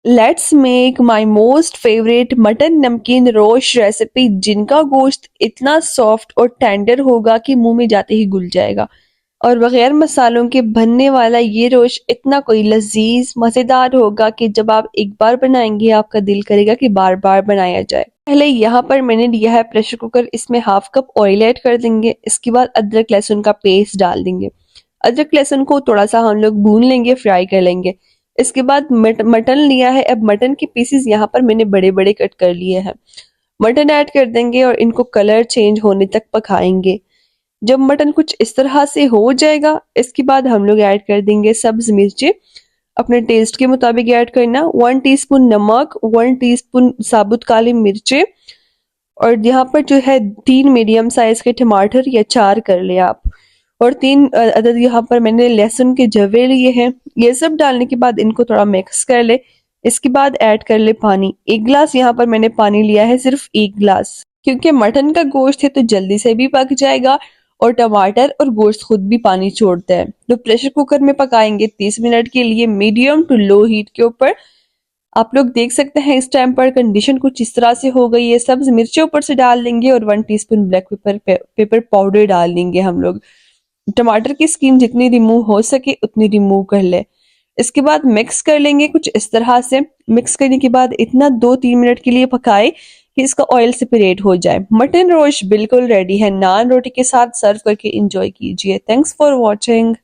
Let's make my most favourite mutton नमकीन roast recipe, जिनका गोश्त इतना सॉफ्ट और टेंडर होगा कि मुंह में जाते ही घुल जाएगा। और बगैर मसालों के बनने वाला ये रोस्ट इतना कोई लजीज मज़ेदार होगा कि जब आप एक बार बनाएंगे आपका दिल करेगा कि बार बार बनाया जाए। पहले यहाँ पर मैंने लिया है प्रेशर कुकर, इसमें हाफ कप ऑयल ऐड कर देंगे। इसके बाद अदरक लहसुन का पेस्ट डाल देंगे। अदरक लहसुन को थोड़ा सा हम लोग भून लेंगे, फ्राई कर लेंगे। इसके बाद मटन लिया है। अब मटन के पीसेस यहाँ पर मैंने बड़े बड़े कट कर लिए हैं। मटन ऐड कर देंगे और इनको कलर चेंज होने तक पकाएंगे। जब मटन कुछ इस तरह से हो जाएगा, इसके बाद हम लोग ऐड कर देंगे सब्ज मिर्चें। अपने टेस्ट के मुताबिक ऐड करना। 1 टीस्पून नमक, 1 टीस्पून साबुत काली मिर्चें, और यहाँ पर जो है 3 मीडियम साइज के टमाटर या 4 कर ले आप, और 3 अदद यहाँ पर मैंने लहसुन के जवे लिए हैं। ये सब डालने के बाद इनको थोड़ा मिक्स कर ले। इसके बाद ऐड कर ले पानी। 1 गिलास यहाँ पर मैंने पानी लिया है, सिर्फ 1 गिलास, क्योंकि मटन का गोश्त है तो जल्दी से भी पक जाएगा और टमाटर और गोश्त खुद भी पानी छोड़ता है। तो प्रेशर कुकर में पकाएंगे 30 मिनट के लिए, मीडियम टू लो हीट के ऊपर। आप लोग देख सकते हैं इस टाइम पर कंडीशन कुछ इस तरह से हो गई है। सब्ज मिर्चें ऊपर से डाल देंगे और 1 टीस्पून ब्लैक पेपर पाउडर डाल देंगे हम लोग। टमाटर की स्किन जितनी रिमूव हो सके उतनी रिमूव कर ले। इसके बाद मिक्स कर लेंगे कुछ इस तरह से। मिक्स करने के बाद इतना 2-3 मिनट के लिए पकाए कि इसका ऑयल सेपरेट हो जाए। मटन रोस्ट बिल्कुल रेडी है। नान रोटी के साथ सर्व करके एंजॉय कीजिए। Thanks for watching.